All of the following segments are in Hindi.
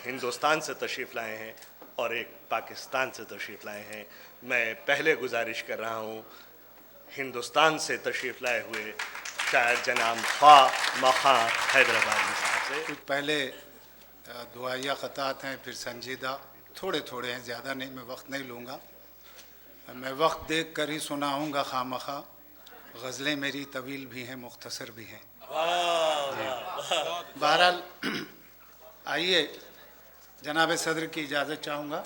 हिंदुस्तान से तशरीफ़ लाए हैं और एक पाकिस्तान से तशरीफ़ लाए हैं। मैं पहले गुजारिश कर रहा हूँ हिंदुस्तान से तशरीफ़ लाए हुए शायर जनाब ख्वा मखां हैदराबादी साहब से। कुछ पहले दुआया ख़तात हैं, फिर संजीदा थोड़े थोड़े हैं, ज़्यादा नहीं, मैं वक्त नहीं लूँगा। मैं वक्त देख कर ही सुनाऊँगा खामखा, गज़लें मेरी तवील भी हैं, मुख्तसर भी हैं। बहरहाल आइए, जनाब सदर की इजाज़त चाहूँगा।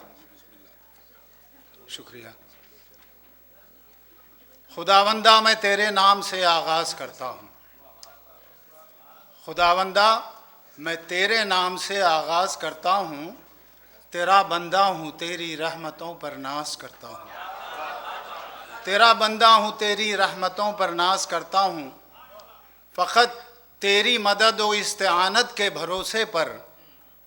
शुक्रिया। खुदावंदा मैं तेरे नाम से आगाज़ करता हूँ, खुदावंदा मैं तेरे नाम से आगाज़ करता हूँ, तेरा बंदा हूँ तेरी रहमतों पर नाज करता हूँ, तेरा बंदा हूँ तेरी रहमतों पर नाज करता हूँ। फ़कत तेरी मदद व इस्तिआनत के भरोसे पर,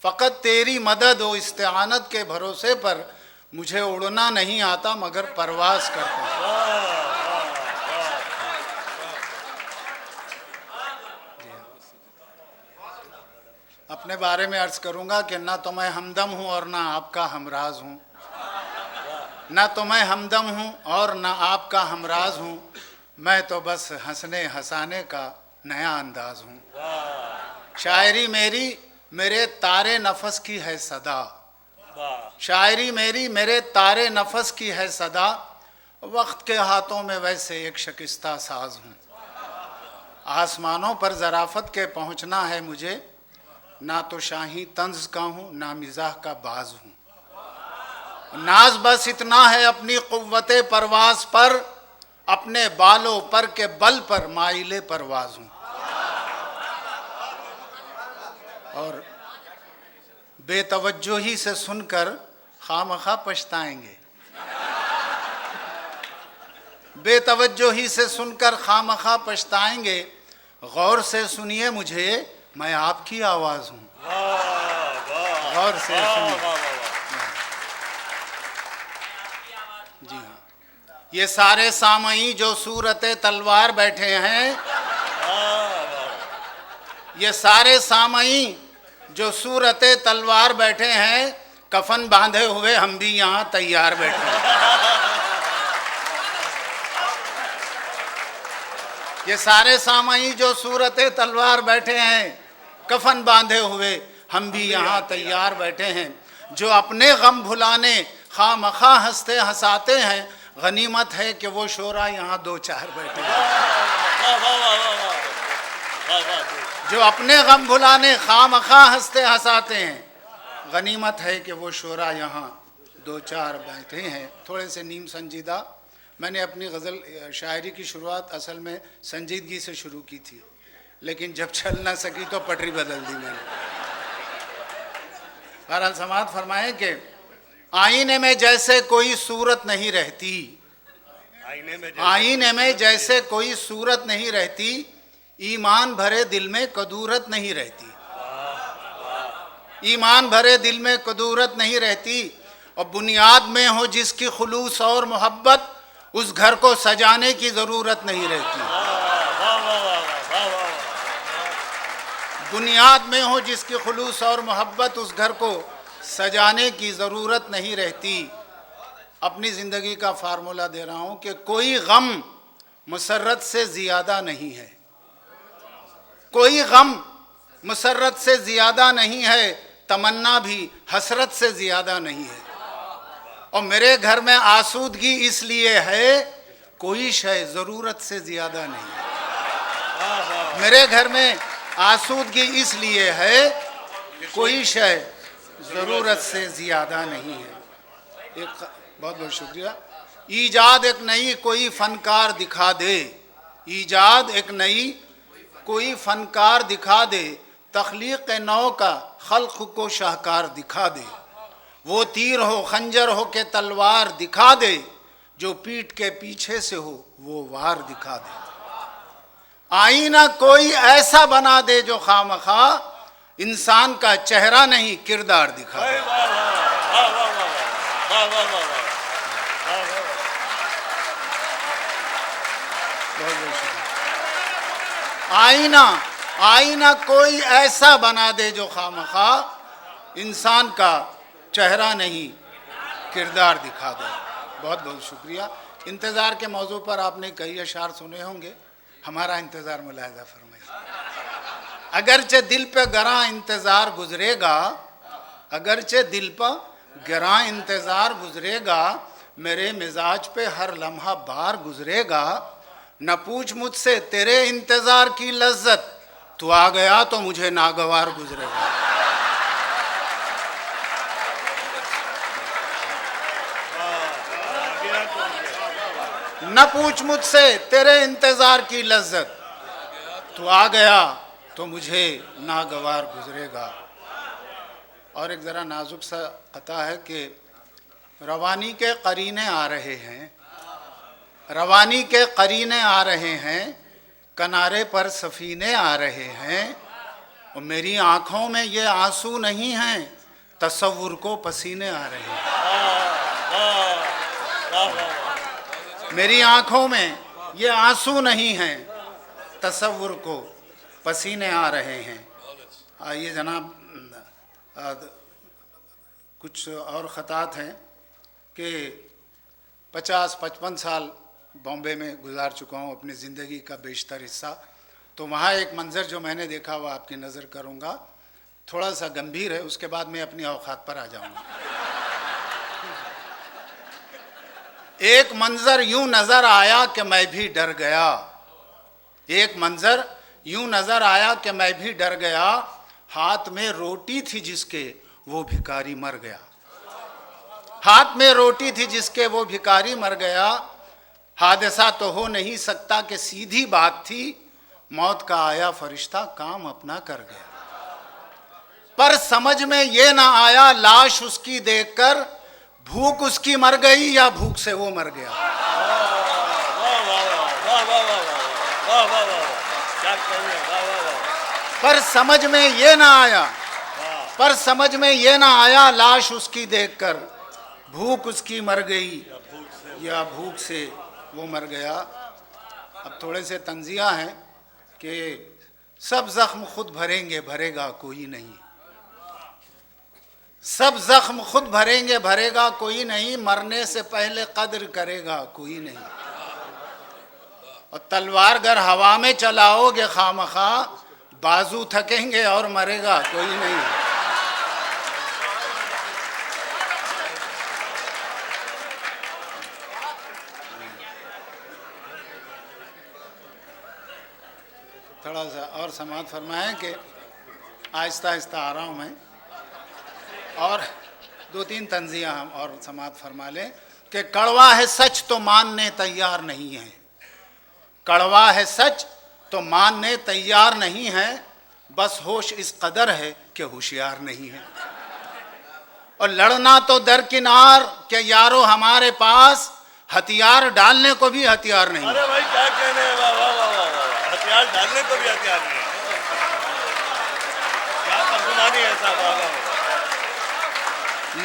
फ़कत तेरी मदद व इस्तिआनत के भरोसे पर मुझे उड़ना नहीं आता मगर परवाज़ करता हूँ। अपने बारे में अर्ज़ करूँगा कि ना तो मैं हमदम हूँ और ना आपका हमराज हूँ, ना तो मैं हमदम हूँ और ना आपका हमराज हूँ, मैं तो बस हंसने हंसाने का नया अंदाज हूँ। शायरी मेरी मेरे तारे नफस की है सदा, शायरी मेरी मेरे तारे नफस की है सदा, वक्त के हाथों में वैसे एक शिकस्ता साज हूँ। आसमानों पर ज़राफ़त के पहुँचना है मुझे, ना तो शाही तंज का हूँ ना मिजाह का बाज हूँ। नाज बस इतना है अपनी कुव्वते परवाज पर, अपने बालों पर के बल पर माइले परवाज हूँ। और बेतवज्जोही से सुनकर खामखा पछताएंगे, बेतवज्जोही से सुनकर खामखा पछताएंगे। गौर से सुनिए मुझे, मैं आपकी आवाज़ हूँ, गौर से सुनिए। जी हाँ, ये सारे सामई जो सूरत तलवार बैठे हैं, ये सारे सामई जो सूरत तलवार बैठे हैं, कफन बांधे हुए हम भी यहाँ तैयार बैठे हैं। ये सारे सामई जो सूरत तलवार बैठे हैं, कफन बांधे हुए हम भी यहाँ तैयार बैठे हैं। जो अपने गम भुलाने खामखा हंसते हंसाते हैं, गनीमत है कि वो शोरा यहाँ दो चार बैठे हैं। जो अपने गम भुलाने खामखा हंसते हंसाते हैं, गनीमत है कि वो शोरा यहाँ दो चार बैठे हैं। थोड़े से नीम संजीदा। मैंने अपनी गज़ल शायरी की शुरुआत असल में संजीदगी से शुरू की थी, लेकिन जब चल ना सकी तो पटरी बदल दी मैंने। बहरहाल समाअत फरमाएं कि आईने में जैसे कोई सूरत नहीं रहती, आईने में जैसे कोई सूरत नहीं रहती, ईमान भरे दिल में कदूरत नहीं रहती, ईमान भरे दिल में कदूरत नहीं रहती। और बुनियाद में हो जिसकी खुलूस और मोहब्बत, उस घर को सजाने की ज़रूरत नहीं रहती। बुनियाद में हो जिसकी खुलूस और मोहब्बत, उस घर को सजाने की ज़रूरत नहीं रहती। अपनी ज़िंदगी का फार्मूला दे रहा हूँ कि कोई गम मुसर्रत से ज़ियादा नहीं है, कोई गम मुसर्रत से ज़ियादा नहीं है, तमन्ना भी हसरत से ज़्यादा नहीं है। और मेरे घर में आसूदगी इसलिए है, कोई शय ज़रूरत से ज़्यादा नहीं है। मेरे घर में आसूदगी इसलिए है, कोई शय ज़रूरत से ज़्यादा नहीं है। एक बहुत बहुत शुक्रिया। ईजाद एक नई कोई फ़नकार दिखा दे, ईजाद एक नई कोई फ़नकार दिखा दे, तख्लीक़ नौ का खल्क़ को शाहकार दिखा दे। वो तीर हो खंजर हो के तलवार दिखा दे, जो पीठ के पीछे से हो वो वार दिखा दे। आईना कोई ऐसा बना दे जो खामखा इंसान का चेहरा नहीं किरदार दिखा दे। आईना आईना कोई ऐसा बना दे जो खामखा इंसान का चेहरा नहीं किरदार दिखा दो। बहुत बहुत शुक्रिया। इंतज़ार के मौजू पर आपने कई अशार सुने होंगे, हमारा इंतज़ार मुलाहिज़ा फरमाइए। अगरचे दिल पे गरा इंतज़ार गुजरेगा, अगरचे दिल पर गरा इंतज़ार गुजरेगा, मेरे मिजाज पे हर लम्हा बार गुजरेगा। न पूछ मुझसे तेरे इंतज़ार की लज्जत, तू आ गया तो मुझे नागवार गुजरेगा। न पूछ मुझसे तेरे इंतज़ार की लज्जत, तू आ गया तो मुझे नागवार गुजरेगा। और एक ज़रा नाजुक सा कता है कि रवानी के करीने आ रहे हैं, रवानी के करीने आ रहे हैं, किनारे पर सफ़ीने आ रहे हैं, और मेरी आँखों में ये आंसू नहीं हैं, तसव्वुर को पसीने आ रहे हैं। मेरी आँखों में ये आंसू नहीं हैं, तसव्वुर को पसीने आ रहे हैं। आइए जनाब, कुछ और ख़तात हैं कि 50-55 साल बॉम्बे में गुजार चुका हूँ अपनी ज़िंदगी का बेशतर हिस्सा। तो वहाँ एक मंज़र जो मैंने देखा वो आपकी नज़र करूँगा, थोड़ा सा गंभीर है, उसके बाद मैं अपनी औकात पर आ जाऊँगा। एक मंज़र यूँ नज़र आया कि मैं भी डर गया, एक मंज़र यूँ नज़र आया कि मैं भी डर गया, हाथ में रोटी थी जिसके वो भिखारी मर गया, हाथ में रोटी थी जिसके वो भिखारी मर गया। हादसा तो हो नहीं सकता कि सीधी बात थी, मौत का आया फरिश्ता काम अपना कर गया। पर समझ में ये ना आया लाश उसकी देखकर, भूख उसकी मर गई या भूख से वो मर गया। पर समझ में ये ना आया, पर समझ में ये ना आया लाश उसकी देखकर, भूख उसकी मर गई या भूख से वो मर गया। अब थोड़े से तंजिया हैं कि सब जख्म खुद भरेंगे भरेगा कोई नहीं, सब जख्म खुद भरेंगे भरेगा कोई नहीं, मरने से पहले कद्र करेगा कोई नहीं। और तलवार गर हवा में चलाओगे खामखा, बाजू थकेंगे और मरेगा कोई नहीं। थोड़ा सा और समात फरमाएं कि आहिस्ता आहिस्ता आ रहा हूँ मैं, और 2-3 तंजिया हम और समात फरमा लें कि कड़वा है सच तो मानने तैयार नहीं है, कड़वा है सच तो मानने तैयार नहीं है, बस होश इस कदर है कि होशियार नहीं है। और लड़ना तो दरकिनार के यारो हमारे पास, हथियार डालने को भी हथियार नहीं। अरे भाई क्या कहने हैं, वाह वाह वाह वाह, हथियार डालने को भी हथियार नहीं है, क्या तर्जुमानी है साहब, वाह वाह।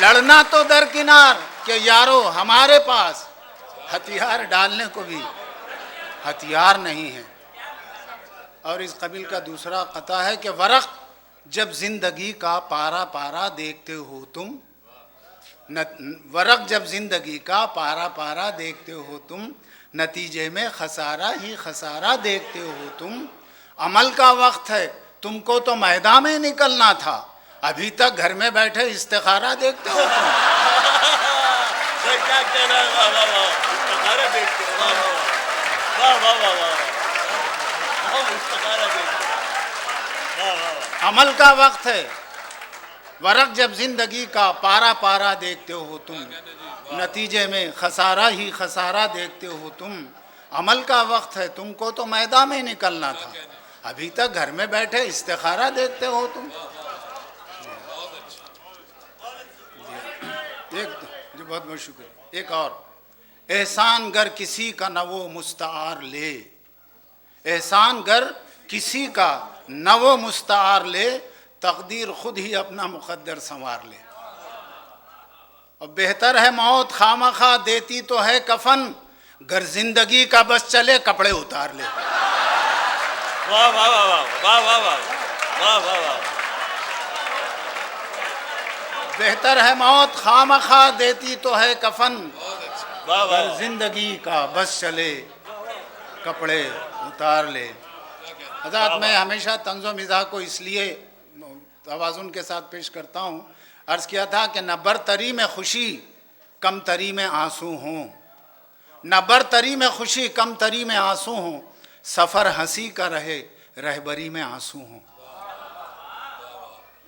लड़ना तो दरकिनार के यारो हमारे पास, हथियार डालने को भी हथियार नहीं है। और इस कबील का दूसरा कता है कि वरक़ जब जिंदगी का पारा पारा देखते हो तुम, वरक़ जब जिंदगी का पारा पारा देखते हो तुम, नतीजे में खसारा ही खसारा देखते हो तुम। अमल का वक्त है तुमको तो मैदान में निकलना था, अभी तक घर में बैठे इस्तिखारा देखते हो तुम। क्या कहना है, वाह वाह वाह, इस्तिखारा देखते हो, वाह वाह वाह वाह वाह, हम इस्तिखारा देखते हैं, वाह वाह। अमल का वक्त है, वरक़ जब जिंदगी का पारा पारा देखते हो तुम, नतीजे में खसारा ही खसारा देखते हो तुम। अमल का वक्त है तुमको तो मैदान में निकलना था, अभी तक घर में बैठे इस्तिखारा देखते हो तुम। एक जी बहुत बहुत शुक्रिया। एक और, एहसान गर किसी का न वो मुस्तार ले, एहसान गर किसी का न वो मुस्तार ले, तकदीर खुद ही अपना मुकद्दर संवार ले। और बेहतर है मौत खामखा देती तो है कफन, गर जिंदगी का बस चले कपड़े उतार ले। वाह वाह वाह वाह वाह वाह वाह वाह वाह। बेहतर है मौत खामखा देती तो है कफन, वाह वाह पर जिंदगी का बस चले कपड़े उतार ले। हज़रत मैं हमेशा तंज़ो मिज़ाह को इसलिए तवाज़ुन के साथ पेश करता हूँ। अर्ज़ किया था कि न बरतरी में खुशी कम तरी में आंसू हों, न बरतरी में खुशी कम तरी में आंसू हों, सफ़र हंसी का रहे रहबरी में आंसू हों।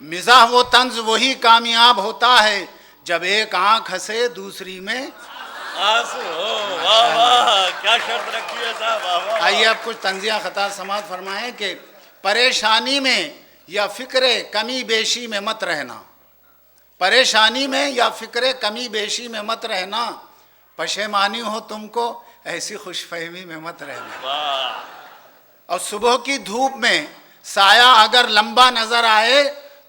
मिज़ाह वो तंज वही कामयाब होता है जब एक आंख हंसे दूसरी में आंसू हो। वाह वाह क्या शर्त रखी है साहब, वाह वाह। आइए अब कुछ तंजिया खता समात फरमाएं कि परेशानी में या फ़िक्र कमी बेशी में मत रहना, परेशानी में या फ़िक्र कमी बेशी में मत रहना, पशेमानी हो तुमको ऐसी खुशफहमी में मत रहना। वाह और सुबह की धूप में साया अगर लंबा नजर आए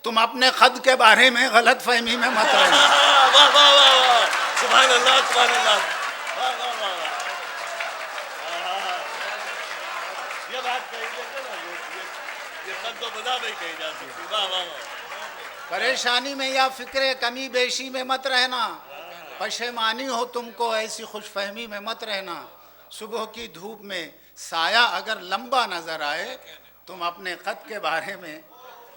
तुम अपने खद के बारे में गलत फहमी में मत रहना। वाह वाह वाह वाह, सुभान अल्लाह सुभान अल्लाह, वाह वाह वाह वाह। ये बात कही जाती है ना, ये तंज़ो बदा नहीं कही जा सकती। वाह वाह वाह। परेशानी में या फिक्र कमी बेशी में मत रहना, पशेमानी हो तुमको ऐसी खुशफहमी में मत रहना, सुबह की धूप में साया अगर लंबा नजर आए तुम अपने खत के बारे में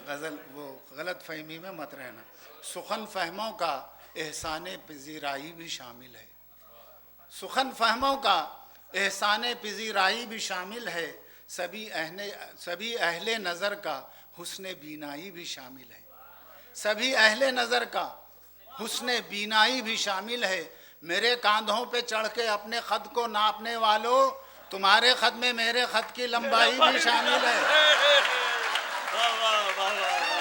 गलत फहमी में मत रहना। सुखन फहमों का एहसान पजीराई भी शामिल है, सुखन फहमों का एहसान पजीराई भी शामिल है, सभी अहले नज़र का हुस्न बीनाई भी शामिल है, सभी अहले नज़र का हुस्न बीनाई भी शामिल है। मेरे कांधों पे चढ़ के अपने खत को नापने वालों, तुम्हारे खत में मेरे खत की लंबाई भी शामिल है। वाह वाह वाह वाह वाह।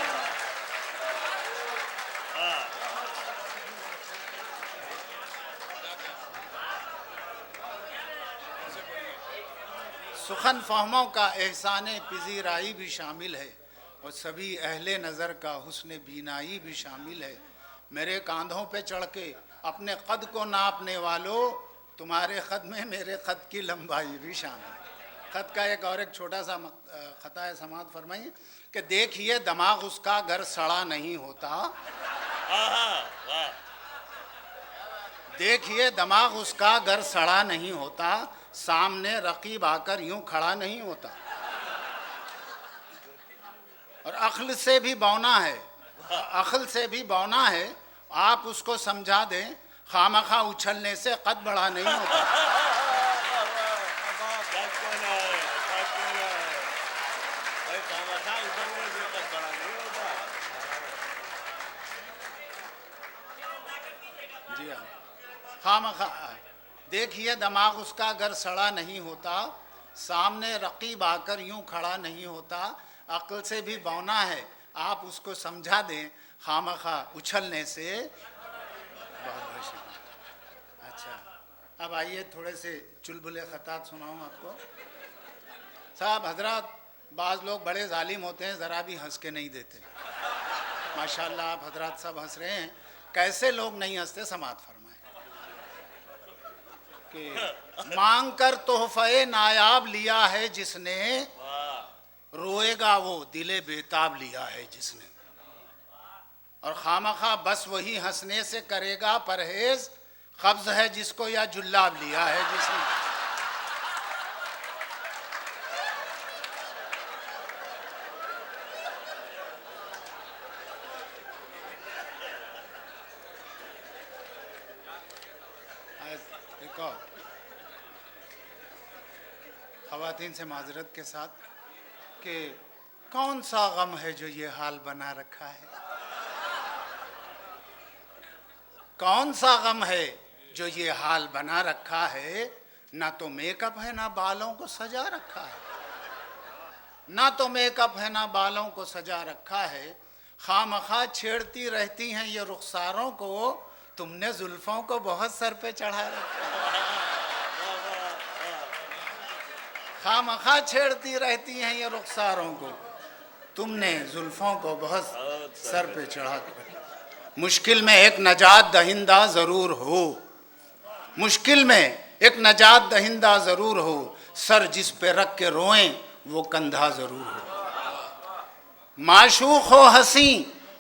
सुखन फहमों का एहसान पजीराई भी शामिल है और सभी अहले नज़र का हुस्न बीनाई भी शामिल है। मेरे कांधों पे चढ़ के अपने कद को नापने वालों, तुम्हारे खत में मेरे खत की लंबाई भी शामिल है। खत का एक छोटा सा खता है, समात फरमाइए कि देखिए दिमाग उसका घर सड़ा नहीं होता, देखिए दिमाग उसका घर सड़ा नहीं होता, सामने रकीब आकर यूं खड़ा नहीं होता। और अक्ल से भी बौना है, अक्ल से भी बौना है, आप उसको समझा दें, खामखा उछलने से कद बड़ा नहीं होता। जी हाँ, खामखा देखिए दिमाग उसका घर सड़ा नहीं होता, सामने रकीब आकर यूं खड़ा नहीं होता। अक्ल से भी बौना है, आप उसको समझा दें, खामखा उछलने से। बहुत बहुत शुक्रिया। अच्छा, अब आइए थोड़े से चुलबुले खतात सुनाऊँ आपको। साहब हजरत, बाज़ लोग बड़े जालिम होते हैं, ज़रा भी हंस के नहीं देते। माशाल्लाह आप हजरत सब हंस रहे हैं, कैसे लोग नहीं हंसते समात फरमाएं कि मांग कर तोहफे नायाब लिया है जिसने, रोएगा वो दिले बेताब लिया है जिसने। और खामखा बस वही हंसने से करेगा परहेज, कब्ज है जिसको या जुल्लाब लिया है जिसने। एक और खवातीन से माजरत के साथ कि कौन सा गम है जो ये हाल बना रखा है, कौन सा गम है जो ये हाल बना रखा है। ना तो मेकअप है ना बालों को सजा रखा है, ना तो मेकअप है ना बालों को सजा रखा है। खामखा छेड़ती रहती हैं ये रुखसारों को, तुमने जुल्फों को बहुत सर पे चढ़ा रखा है। खामखा छेड़ती रहती हैं ये रुखसारों को, तुमने जुल्फों को बहुत सर पे चढ़ा कर। मुश्किल में एक नजात दहिंदा ज़रूर हो, मुश्किल में एक नजात दहिंदा ज़रूर हो, सर जिस पे रख के रोएं वो कंधा ज़रूर हो। माशूक हो हंसी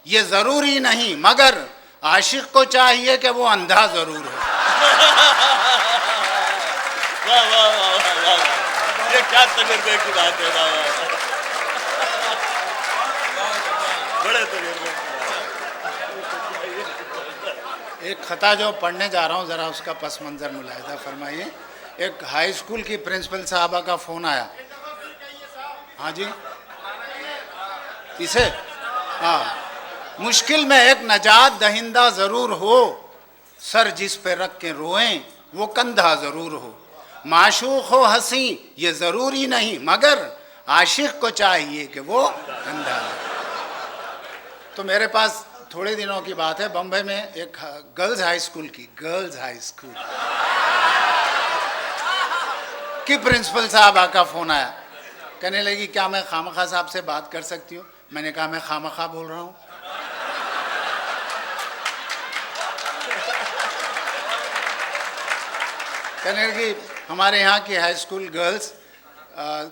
ये ज़रूरी नहीं, मगर आशिक को चाहिए कि वो अंधा जरूर हो। वाह वाह वाह वाह वाह, ये क्या तजुर्बे की बात है। वाह वाह, बड़े तजुर्बे की बात। एक खता जो पढ़ने जा रहा हूँ, ज़रा उसका पस मंज़र मुलाहिदा फरमाइए। एक हाई स्कूल की प्रिंसिपल साहबा का फ़ोन आया। हाँ जी, इसे हाँ, मुश्किल में एक नजात दहिंदा ज़रूर हो, सर जिस पे रख के रोएं वो कंधा ज़रूर हो। माशूक हो हंसी ये ज़रूरी नहीं, मगर आशिक को चाहिए कि वो अंधा हो। तो मेरे पास थोड़े दिनों की बात है, बम्बई में एक गर्ल्स हाई स्कूल की प्रिंसिपल साहबा का फ़ोन आया। कहने लगी क्या मैं खामखा साहब से बात कर सकती हूँ? मैंने कहा मैं खामखा बोल रहा हूँ? कहने लगी हमारे यहाँ की हाई स्कूल गर्ल्स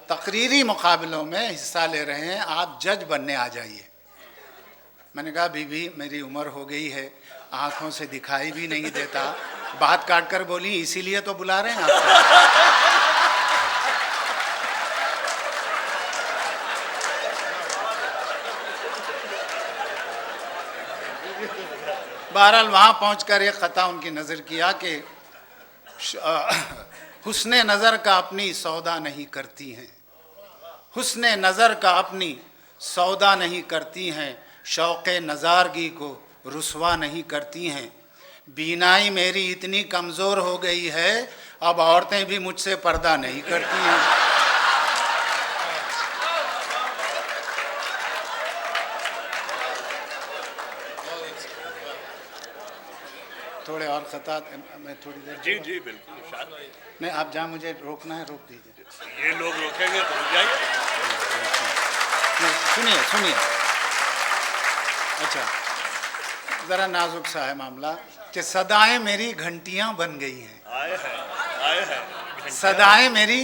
तकरीरी मुकाबलों में हिस्सा ले रहे हैं, आप जज बनने आ जाइए। मैंने कहा बीबी मेरी उम्र हो गई है, आँखों से दिखाई भी नहीं देता। बात काट कर बोली इसीलिए तो बुला रहे हैं आपको। बहरहाल वहाँ पहुँचकर एक ख़ता उनकी नज़र किया कि हुस्ने नज़र का अपनी सौदा नहीं करती हैं, हुस्ने नज़र का अपनी सौदा नहीं करती हैं, शौक़े नज़ारगी को रुसवा नहीं करती हैं। बीनाई मेरी इतनी कमज़ोर हो गई है अब औरतें भी मुझसे पर्दा नहीं करती हैं। थोड़े और ख़ता मैं थोड़ी देर। जी जी बिल्कुल शायद नहीं, आप जहाँ मुझे रोकना है रोक दीजिए। ये लोग रोकेंगे तो रुक जाइए। सुनिए सुनिए, अच्छा ज़रा नाजुक सा है मामला कि सदाएं मेरी घंटियाँ बन गई हैं। आए हैं सदाएं मेरी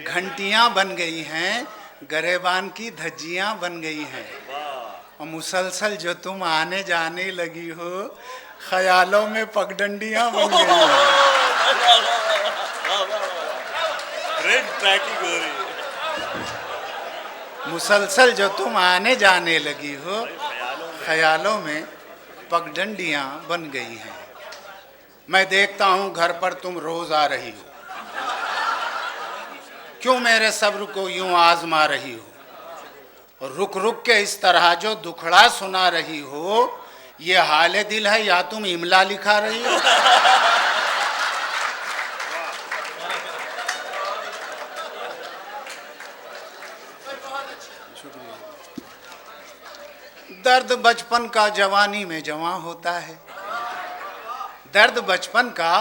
घंटियाँ बन गई हैं, गरेबान की धज्जियाँ बन गई हैं, और मुसलसल जो तुम आने जाने लगी हो ख्यालों में पगडंडियाँ बन गई हैं। रेड ट्रैकिंग हो रही है। मुसलसल जो तुम आने जाने लगी हो ख्यालों में पगडंडियाँ बन गई हैं। मैं देखता हूँ घर पर तुम रोज आ रही हो, क्यों मेरे सब्र को यूं आजमा रही हो, और रुक रुक के इस तरह जो दुखड़ा सुना रही हो, ये हाल दिल है या तुम इमला लिखा रही हो? दर्द बचपन का जवानी में जवां होता है, दर्द बचपन का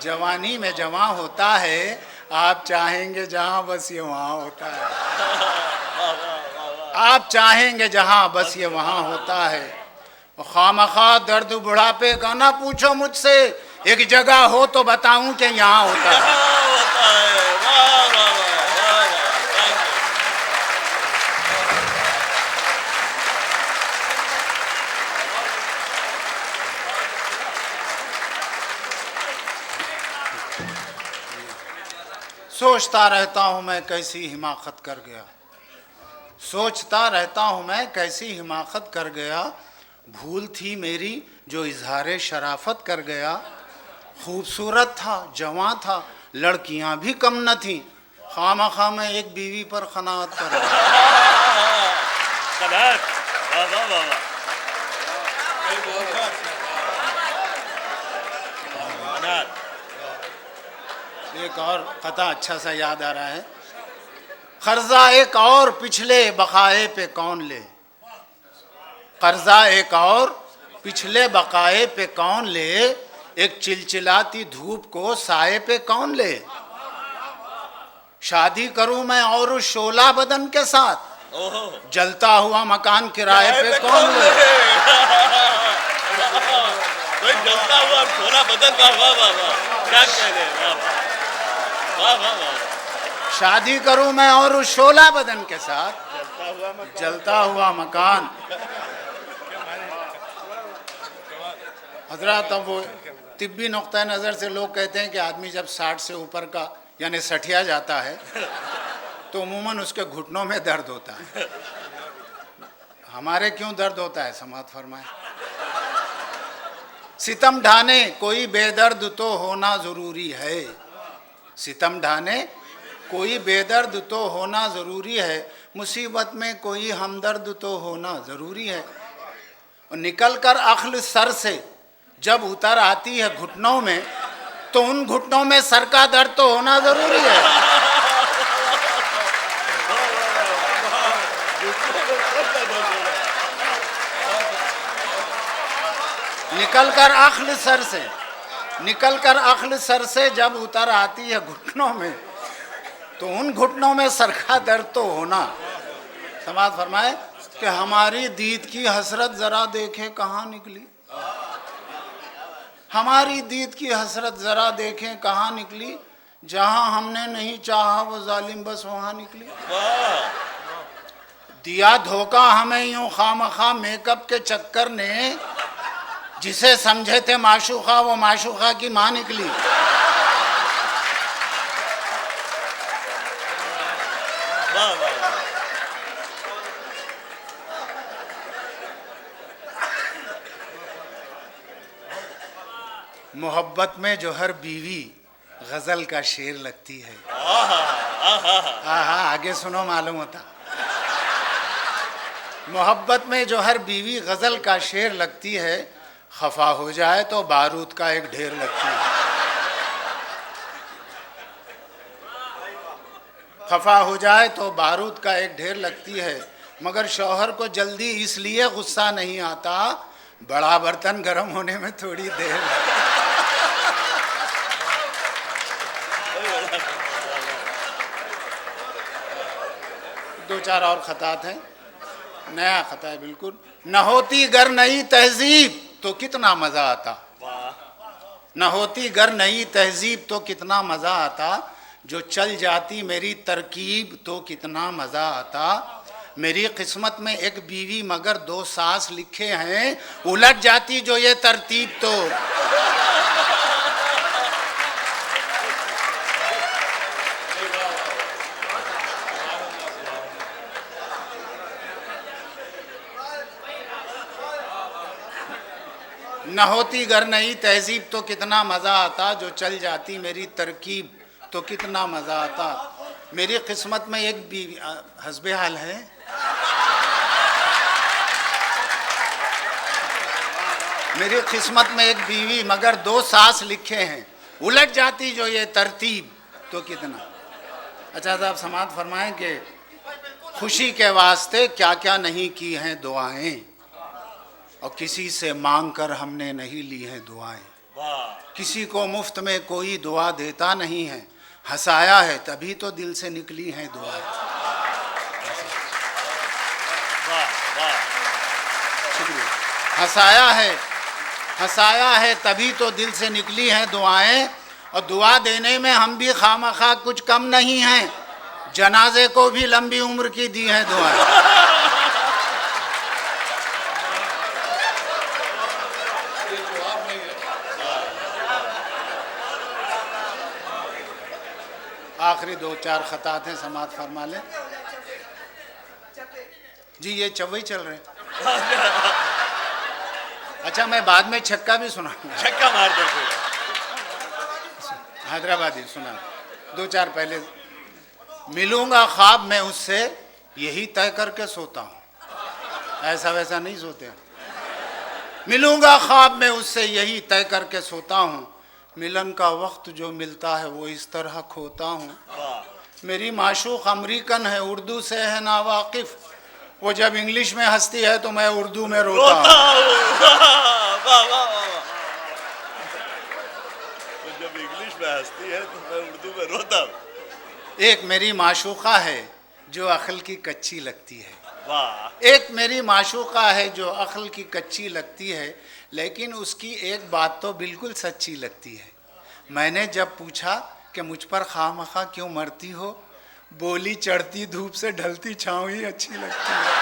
जवानी में जवां होता है, आप चाहेंगे जहां बस ये वहां होता है। आप चाहेंगे जहां बस ये वहां होता है। खामखा दर्द बुढ़ापे का ना पूछो मुझसे, एक जगह हो तो बताऊं कि यहाँ होता है। सोचता रहता हूँ मैं कैसी हिमाकत कर गया, सोचता रहता हूँ मैं कैसी हिमाकत कर गया, भूल थी मेरी जो इजहार शराफत कर गया। खूबसूरत था, जवां था, लड़कियां भी कम न थी, खामखा मैं एक बीवी पर खनात कर गया। एक और कथा अच्छा सा याद आ रहा है। कर्जा एक और पिछले बकाए पे कौन ले, कर्जा एक और पिछले बकाए पे कौन ले, एक चिलचिलाती धूप को साए पे कौन ले। शादी करूं मैं और उस शोला बदन के साथ, जलता हुआ मकान किराए पे कौन ले। जलता हुआ शोला बदन, वाह वाह वाह वाह, क्या कह रहे हैं, वाह वाह वाह वाह। शादी करूं मैं और उस शोला बदन के साथ, जलता हुआ मकान। हजरत, अब वो तिब्बी नुक्ता नज़र से लोग कहते हैं कि आदमी जब 60 से ऊपर का यानी सठिया जाता है तो उमूमन उसके घुटनों में दर्द होता है। हमारे क्यों दर्द होता है, समात फरमाए। सितम ढाने कोई बेदर्द तो होना ज़रूरी है, सितम ढाने कोई बेदर्द तो होना ज़रूरी है, मुसीबत में कोई हमदर्द तो होना ज़रूरी है। और निकल कर अक्ल सर से जब उतर आती है घुटनों में, तो उन घुटनों में सर का दर्द तो होना ज़रूरी है। निकलकर अक्ल सर से, निकलकर अक्ल सर से जब उतर आती है घुटनों में, तो उन घुटनों में सर का दर्द तो होना। समाज फरमाए कि हमारी दीद की हसरत जरा देखें कहाँ निकली, हमारी दीद की हसरत जरा देखें कहाँ निकली, जहां हमने नहीं चाहा वो जालिम बस वहां निकली। दिया धोखा हमें यूं खामखा मेकअप के चक्कर ने, जिसे समझे थे माशूका वो माशूका की मां निकली। मोहब्बत में जो हर बीवी गजल का शेर लगती है। आगे सुनो मालूम होता। मोहब्बत में जो हर बीवी गजल का शेर लगती है, खफा हो जाए तो बारूद का एक ढेर लगती है। खफा हो जाए तो बारूद का एक ढेर लगती है, मगर शौहर को जल्दी इसलिए गुस्सा नहीं आता, बड़ा बर्तन गर्म होने में थोड़ी देर। दो चार और खतात हैं, नया खता है बिल्कुल। न होती गर नई तहजीब तो कितना मजा आता, न होती गर नई तहजीब तो कितना मजा आता, जो चल जाती मेरी तरकीब तो कितना मजा आता। मेरी किस्मत में एक बीवी मगर 2 सास लिखे हैं, उलट जाती जो ये तरतीब तो। न होती गर नई तहजीब तो कितना मज़ा आता, जो चल जाती मेरी तरकीब तो कितना मज़ा आता। मेरी किस्मत में एक बीवी, हस्बे हाल है, मेरी किस्मत में एक बीवी मगर 2 सास लिखे हैं, उलट जाती जो ये तरतीब तो कितना। अच्छा साहब समात फरमाएं कि खुशी के वास्ते क्या क्या नहीं की हैं दुआएं, और किसी से मांग कर हमने नहीं ली हैं दुआएं। किसी को मुफ्त में कोई दुआ देता नहीं है, हंसाया है तभी तो दिल से निकली हैं दुआएं। हंसाया है तभी तो दिल से निकली हैं दुआएं, और दुआ देने में हम भी खामखा कुछ कम नहीं हैं, जनाजे को भी लंबी उम्र की दी हैं दुआएं। आखिरी 2-4 खतात हैं, समात फरमा लें जी। ये चौवई चल रहे हैं। अच्छा मैं बाद में छक्का भी सुना, छक्का मार दो। हैदराबादी सुना 2-4 पहले। मिलूंगा ख्वाब में उससे यही तय करके सोता हूँ, ऐसा वैसा नहीं सोते हैं। मिलूंगा ख्वाब में उससे यही तय करके सोता हूँ, मिलन का वक्त जो मिलता है वो इस तरह खोता हूँ। मेरी माशूक अमरीकन है, उर्दू से है नावाकिफ, वो जब इंग्लिश में हंसती है तो मैं उर्दू में रोता हूँ। जब इंग्लिश में हंसती है तो मैं उर्दू में रोता हूँ। एक मेरी माशूका है जो अक्ल की कच्ची लगती है, वाह। एक मेरी माशूका है जो अक्ल की कच्ची लगती है, लेकिन उसकी एक बात तो बिल्कुल सच्ची लगती है। मैंने जब पूछा कि मुझ पर खामखा क्यों मरती हो, बोली चढ़ती धूप से ढलती छाँव ही अच्छी लगती है।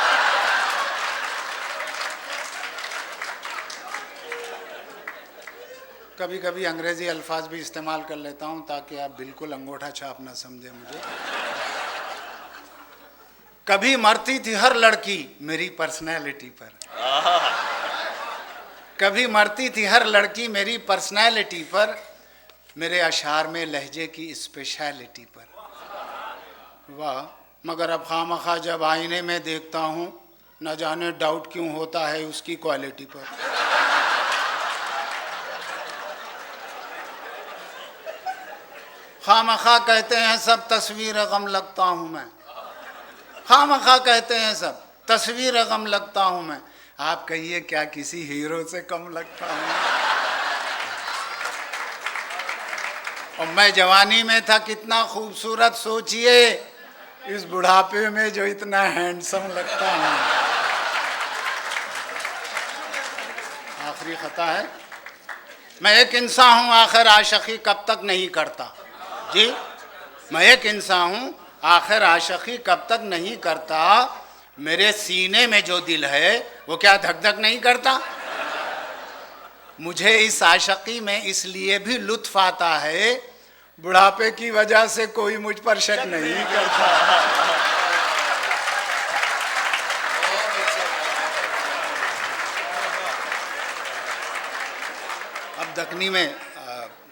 कभी कभी अंग्रेजी अल्फाज भी इस्तेमाल कर लेता हूं ताकि आप बिल्कुल अंगूठा छाप ना समझे मुझे। कभी मरती थी हर लड़की मेरी पर्सनैलिटी पर, कभी मरती थी हर लड़की मेरी पर्सनैलिटी पर, मेरे अशार में लहजे की स्पेशलिटी पर। वाह, मगर अब खामखा जब आईने में देखता हूँ न जाने डाउट क्यों होता है उसकी क्वालिटी पर। खामखा कहते हैं सब तस्वीर गम लगता हूँ मैं, खामखा कहते हैं सब तस्वीर गम लगता हूँ मैं। आप कहिए क्या किसी हीरो से कम लगता हूँ? और मैं जवानी में था कितना खूबसूरत, सोचिए इस बुढ़ापे में जो इतना हैंडसम लगता हूँ। आखिरी खता है, मैं एक इंसान हूँ आखिर आशिकी कब तक नहीं करता। जी, मैं एक इंसान हूँ आखिर आशिकी कब तक नहीं करता, मेरे सीने में जो दिल है वो क्या धक धक नहीं करता। मुझे इस आशिकी में इसलिए भी लुत्फ आता है, बुढ़ापे की वजह से कोई मुझ पर शक नहीं करता। अब दकनी में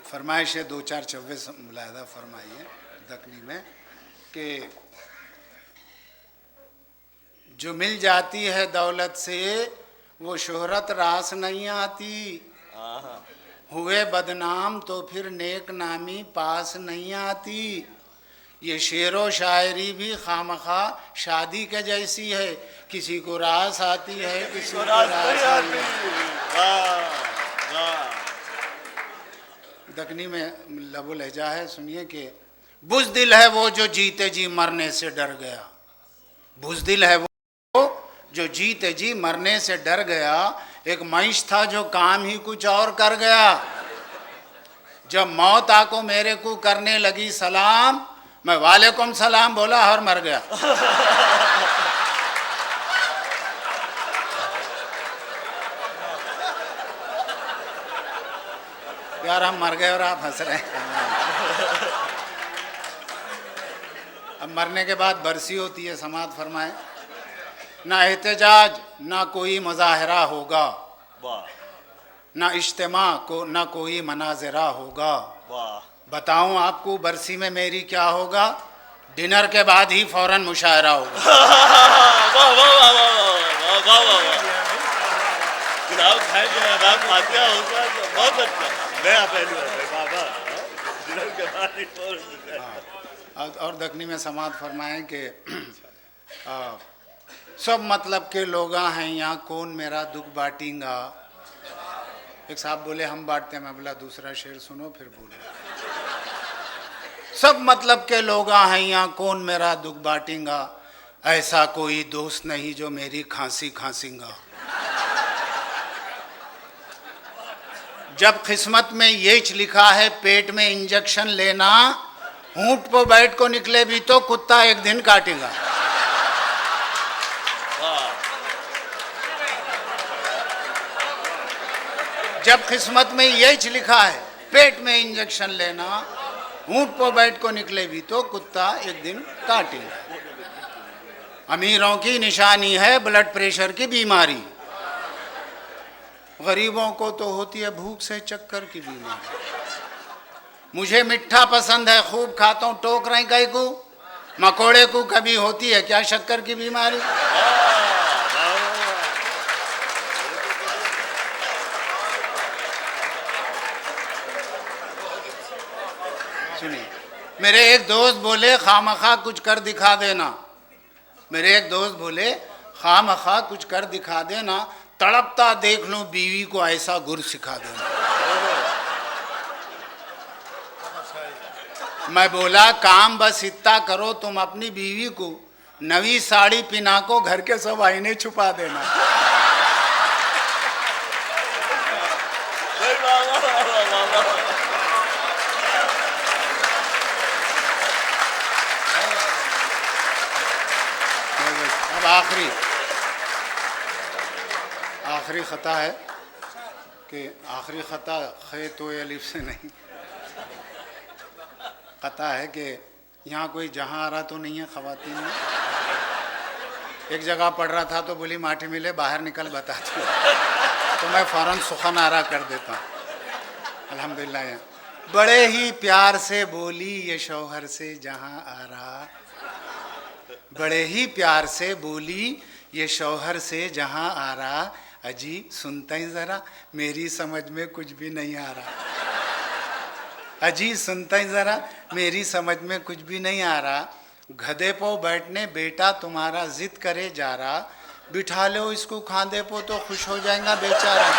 फरमाइश है, दो चार चव्वे मुलाहदा फरमाइए दकनी में कि जो मिल जाती है दौलत से वो शोहरत रास नहीं आती, हुए बदनाम तो फिर नेक नामी पास नहीं आती। ये शेरो शायरी भी खामखा शादी के जैसी है, किसी को रास आती है किसी को रास नहीं आती। दकनी में लबो लहजा है, सुनिए कि बुज़दिल है वो जो जीते जी मरने से डर गया, बुज़दिल है वो जो जीते जी मरने से डर गया, एक मईश था जो काम ही कुछ और कर गया। जब मौत आको मेरे को करने लगी सलाम, मैं वालेकुम सलाम बोला और मर गया। यार हम मर गए और आप हंस रहे हैं। अब मरने के बाद बरसी होती है, समात फरमाए, ना एहतजाज ना कोई मुजाहरा होगा, ना इज्तिमा को ना कोई मनाजरा होगा। बताऊं आपको बरसी में मेरी क्या होगा? डिनर के बाद ही फौरन मुशायरा होगा। बहुत अच्छा नया पहलू है बाबा, डिनर के बाद ही फौरन। और दकनी में समात फरमाएं कि सब मतलब के लोग हैं यहाँ, कौन मेरा दुख बांटेगा। एक साहब बोले हम बांटते हैं, मैं बोला दूसरा शेर सुनो फिर बोलो। सब मतलब के लोग हैं यहाँ, कौन मेरा दुख बांटेगा, ऐसा कोई दोस्त नहीं जो मेरी खांसी खांसीगा। जब किस्मत में ये लिखा है पेट में इंजेक्शन लेना, ऊंट पर बैठ को निकले भी तो कुत्ता एक दिन काटेगा। जब किस्मत में यही लिखा है पेट में इंजेक्शन लेना, ऊंट पर बैठ को निकले भी तो कुत्ता एक दिन काटेगा। अमीरों की निशानी है ब्लड प्रेशर की बीमारी, गरीबों को तो होती है भूख से चक्कर की बीमारी। मुझे मिठा पसंद है खूब खाता हूँ, टोक रहे कई को, मकोड़े को कभी होती है क्या शक्कर की बीमारी। सुनिए, मेरे एक दोस्त बोले खामखा कुछ कर दिखा देना, मेरे एक दोस्त बोले खामखा कुछ कर दिखा देना, तड़पता देख लूं बीवी को ऐसा गुर सिखा देना। मैं बोला काम बस इतना करो तुम अपनी बीवी को नवी साड़ी पिना को घर के सब आईने छुपा देना। अब आखिरी खता है, कि आखिरी ख़ता खे तो अलिफ से नहीं, ख़ता है कि यहाँ कोई जहाँ आ रहा तो नहीं है ख़वातीन में। एक जगह पढ़ रहा था तो बोली माटी मिले बाहर निकल बता दो, तो मैं फ़ौरन सुखन आरा कर देता हूँ। अल्हम्दुलिल्लाह। यहाँ बड़े ही प्यार से बोली ये शौहर से जहाँ आ रहा, बड़े ही प्यार से बोली ये शौहर से जहाँ आ रहा, अजी सुनता ही ज़रा मेरी समझ में कुछ भी नहीं आ रहा, अजी सुनता ही ज़रा मेरी समझ में कुछ भी नहीं आ रहा। गधे पो बैठने बेटा तुम्हारा जिद करे जा रहा, बिठा लो इसको खांधे पो तो खुश हो जाएगा बेचारा।